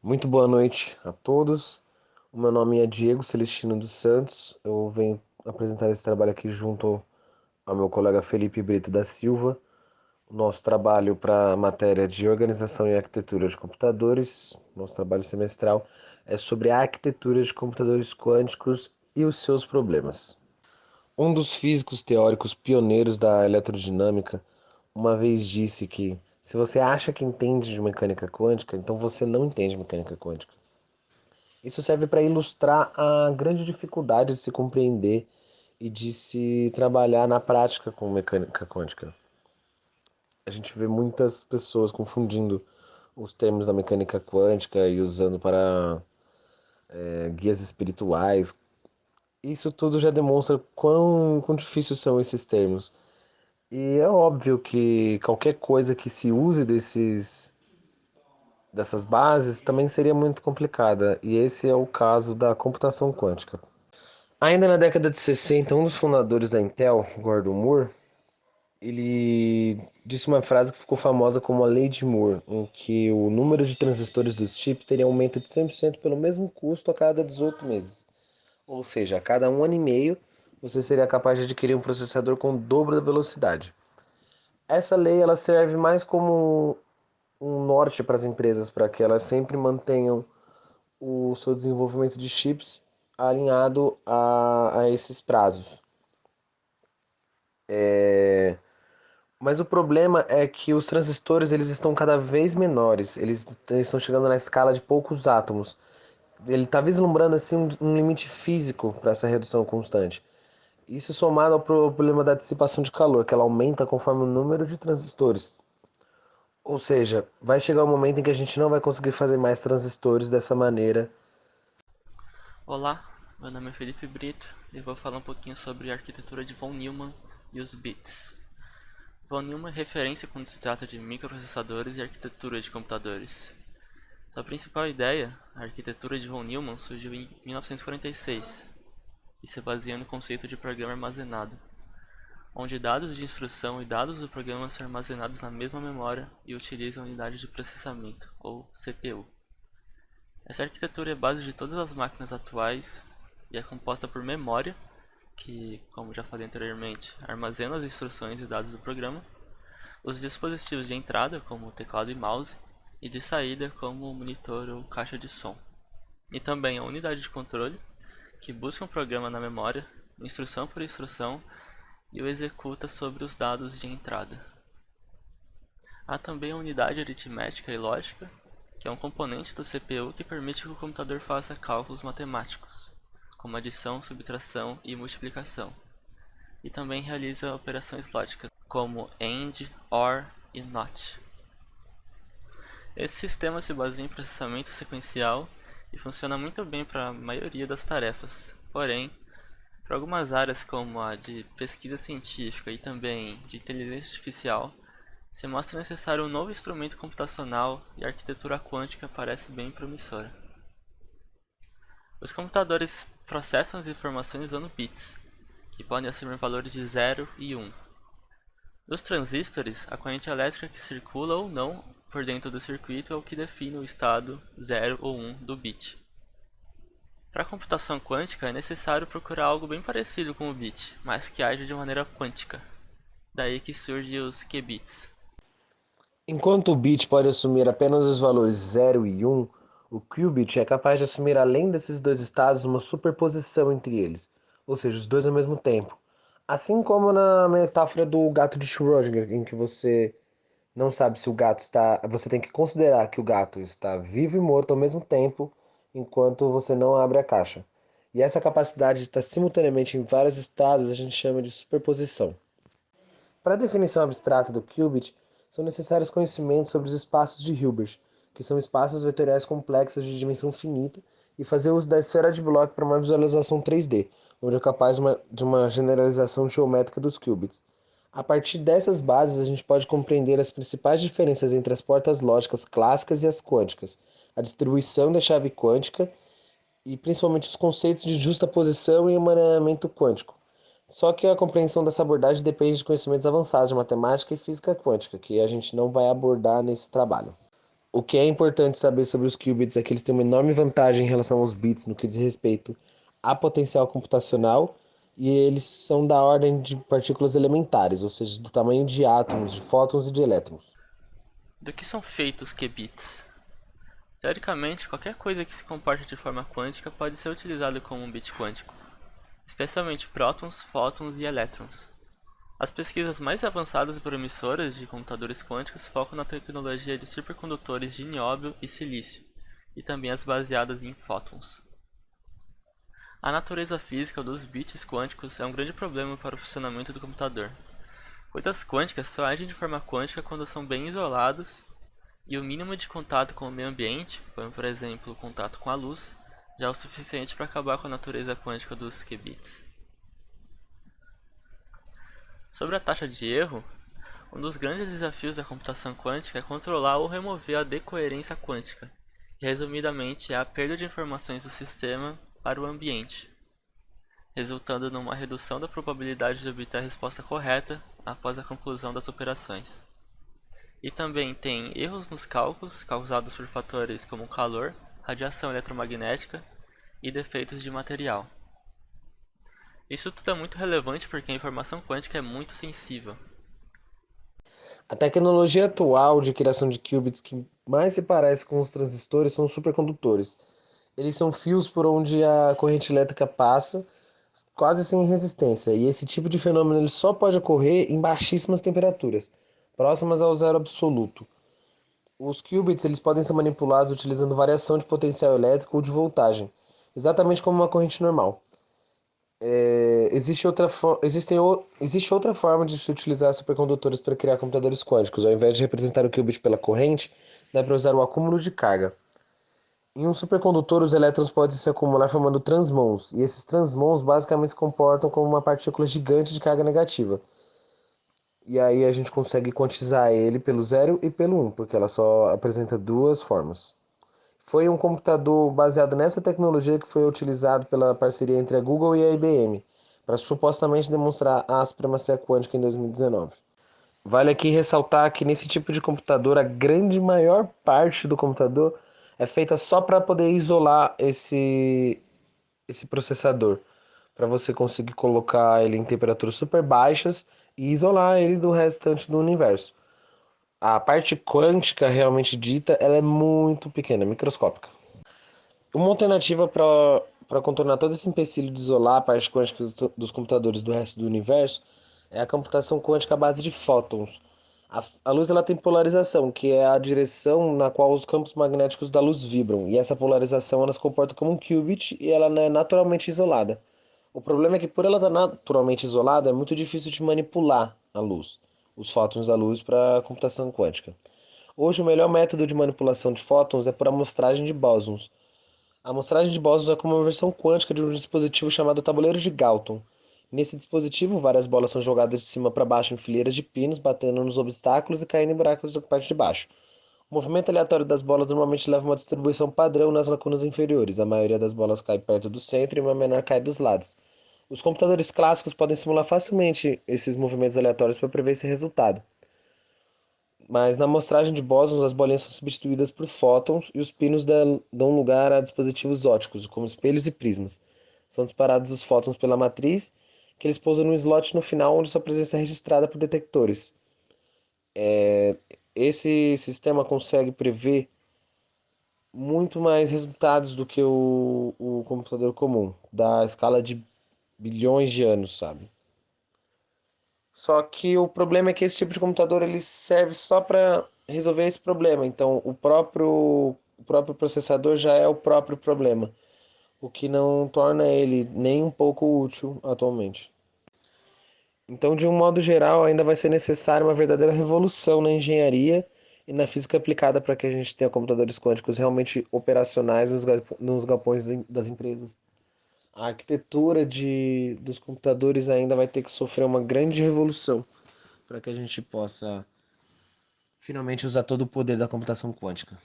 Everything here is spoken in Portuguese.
Muito boa noite a todos. O meu nome é Diego Celestino dos Santos. Eu venho apresentar esse trabalho aqui junto ao meu colega Felipe Brito da Silva. O nosso trabalho para a matéria de organização e arquitetura de computadores, nosso trabalho semestral, é sobre a arquitetura de computadores quânticos e os seus problemas. Um dos físicos teóricos pioneiros da eletrodinâmica uma vez disse que se você acha que entende de mecânica quântica, então você não entende mecânica quântica. Isso serve para ilustrar a grande dificuldade de se compreender e de se trabalhar na prática com mecânica quântica. A gente vê muitas pessoas confundindo os termos da mecânica quântica e usando para guias espirituais. Isso tudo já demonstra quão difíceis são esses termos. E é óbvio que qualquer coisa que se use dessas bases também seria muito complicada. E esse é o caso da computação quântica. Ainda na década de 60, um dos fundadores da Intel, Gordon Moore, ele disse uma frase que ficou famosa como a Lei de Moore, em que o número de transistores dos chips teria um aumento de 100% pelo mesmo custo a cada 18 meses. Ou seja, a cada um ano e meio, você seria capaz de adquirir um processador com o dobro da velocidade. Essa lei ela serve mais como um norte para as empresas, para que elas sempre mantenham o seu desenvolvimento de chips alinhado a esses prazos. Mas o problema é que os transistores eles estão cada vez menores, eles estão chegando na escala de poucos átomos. Ele está vislumbrando assim um limite físico para essa redução constante. Isso somado ao problema da dissipação de calor, que ela aumenta conforme o número de transistores. Ou seja, vai chegar um momento em que a gente não vai conseguir fazer mais transistores dessa maneira. Olá, meu nome é Felipe Brito e vou falar um pouquinho sobre a arquitetura de von Neumann e os bits. Von Neumann é referência quando se trata de microprocessadores e arquitetura de computadores. Sua principal ideia, a arquitetura de von Neumann, surgiu em 1946 e se baseia no conceito de programa armazenado, onde dados de instrução e dados do programa são armazenados na mesma memória e utilizam a unidade de processamento, ou CPU. Essa arquitetura é a base de todas as máquinas atuais e é composta por memória, que, como já falei anteriormente, armazena as instruções e dados do programa, os dispositivos de entrada, como o teclado e mouse, e de saída, como o monitor ou caixa de som, e também a unidade de controle, que busca um programa na memória, instrução por instrução, e o executa sobre os dados de entrada. Há também a unidade aritmética e lógica, que é um componente do CPU que permite que o computador faça cálculos matemáticos, como adição, subtração e multiplicação, e também realiza operações lógicas, como AND, OR e NOT. Esse sistema se baseia em processamento sequencial e funciona muito bem para a maioria das tarefas, porém, para algumas áreas como a de pesquisa científica e também de inteligência artificial, se mostra necessário um novo instrumento computacional e a arquitetura quântica parece bem promissora. Os computadores processam as informações usando bits, que podem assumir valores de 0 e 1. Nos transistores, a corrente elétrica que circula ou não por dentro do circuito é o que define o estado 0 ou 1 do bit. Para a computação quântica é necessário procurar algo bem parecido com o bit, mas que age de maneira quântica. Daí que surgem os qubits. Enquanto o bit pode assumir apenas os valores 0 e 1, o qubit é capaz de assumir além desses dois estados uma superposição entre eles, ou seja, os dois ao mesmo tempo. Assim como na metáfora do gato de Schrödinger, em que você não sabe se o gato está. Você tem que considerar que o gato está vivo e morto ao mesmo tempo, enquanto você não abre a caixa. E essa capacidade de estar simultaneamente em vários estados a gente chama de superposição. Para a definição abstrata do qubit, são necessários conhecimentos sobre os espaços de Hilbert, que são espaços vetoriais complexos de dimensão finita, e fazer uso da esfera de Bloch para uma visualização 3D, onde é capaz de uma generalização geométrica dos qubits. A partir dessas bases, a gente pode compreender as principais diferenças entre as portas lógicas clássicas e as quânticas, a distribuição da chave quântica e principalmente os conceitos de justaposição e emaranhamento quântico. Só que a compreensão dessa abordagem depende de conhecimentos avançados de matemática e física quântica, que a gente não vai abordar nesse trabalho. O que é importante saber sobre os qubits é que eles têm uma enorme vantagem em relação aos bits no que diz respeito a potencial computacional, e eles são da ordem de partículas elementares, ou seja, do tamanho de átomos, de fótons e de elétrons. Do que são feitos qubits? Teoricamente, qualquer coisa que se comporte de forma quântica pode ser utilizada como um bit quântico, especialmente prótons, fótons e elétrons. As pesquisas mais avançadas e promissoras de computadores quânticos focam na tecnologia de supercondutores de nióbio e silício, e também as baseadas em fótons. A natureza física dos bits quânticos é um grande problema para o funcionamento do computador. Coisas quânticas só agem de forma quântica quando são bem isolados, e o mínimo de contato com o meio ambiente, como por exemplo o contato com a luz, já é o suficiente para acabar com a natureza quântica dos qubits. Sobre a taxa de erro, um dos grandes desafios da computação quântica é controlar ou remover a decoerência quântica, que resumidamente é a perda de informações do sistema para o ambiente, resultando numa redução da probabilidade de obter a resposta correta após a conclusão das operações. E também tem erros nos cálculos causados por fatores como calor, radiação eletromagnética e defeitos de material. Isso tudo é muito relevante porque a informação quântica é muito sensível. A tecnologia atual de criação de qubits que mais se parece com os transistores são os supercondutores. Eles são fios por onde a corrente elétrica passa, quase sem resistência, e esse tipo de fenômeno ele só pode ocorrer em baixíssimas temperaturas, próximas ao zero absoluto. Os qubits eles podem ser manipulados utilizando variação de potencial elétrico ou de voltagem, exatamente como uma corrente normal. Existe outra forma de se utilizar supercondutores para criar computadores quânticos. Ao invés de representar o qubit pela corrente, dá para usar o acúmulo de carga. Em um supercondutor, os elétrons podem se acumular formando transmons, e esses transmons basicamente se comportam como uma partícula gigante de carga negativa. E aí a gente consegue quantizar ele pelo zero e pelo um, porque ela só apresenta duas formas. Foi um computador baseado nessa tecnologia que foi utilizado pela parceria entre a Google e a IBM, para supostamente demonstrar a supremacia quântica em 2019. Vale aqui ressaltar que nesse tipo de computador, a grande maior parte do computador é feita só para poder isolar esse processador, para você conseguir colocar ele em temperaturas super baixas e isolar ele do restante do universo. A parte quântica realmente dita, ela é muito pequena, microscópica. Uma alternativa para contornar todo esse empecilho de isolar a parte quântica dos computadores do resto do universo é a computação quântica à base de fótons. A luz ela tem polarização, que é a direção na qual os campos magnéticos da luz vibram, e essa polarização ela se comporta como um qubit e ela não é naturalmente isolada. O problema é que por ela estar naturalmente isolada, é muito difícil de manipular a luz, os fótons da luz para a computação quântica. Hoje o melhor método de manipulação de fótons é por amostragem de bósons. A amostragem de bósons é como uma versão quântica de um dispositivo chamado tabuleiro de Galton. Nesse dispositivo, várias bolas são jogadas de cima para baixo em fileiras de pinos, batendo nos obstáculos e caindo em buracos da parte de baixo. O movimento aleatório das bolas normalmente leva a uma distribuição padrão nas lacunas inferiores. A maioria das bolas cai perto do centro e uma menor cai dos lados. Os computadores clássicos podem simular facilmente esses movimentos aleatórios para prever esse resultado. Mas na amostragem de bósons, as bolinhas são substituídas por fótons e os pinos dão lugar a dispositivos ópticos, como espelhos e prismas. São disparados os fótons pela matriz, que eles pousam no slot no final, onde sua presença é registrada por detectores. Esse sistema consegue prever muito mais resultados do que o computador comum, da escala de bilhões de anos, sabe? Só que o problema é que esse tipo de computador ele serve só para resolver esse problema. Então, o próprio processador já é o próprio problema, o que não torna ele nem um pouco útil atualmente. Então, de um modo geral, ainda vai ser necessária uma verdadeira revolução na engenharia e na física aplicada para que a gente tenha computadores quânticos realmente operacionais nos galpões das empresas. A arquitetura dos computadores ainda vai ter que sofrer uma grande revolução para que a gente possa finalmente usar todo o poder da computação quântica.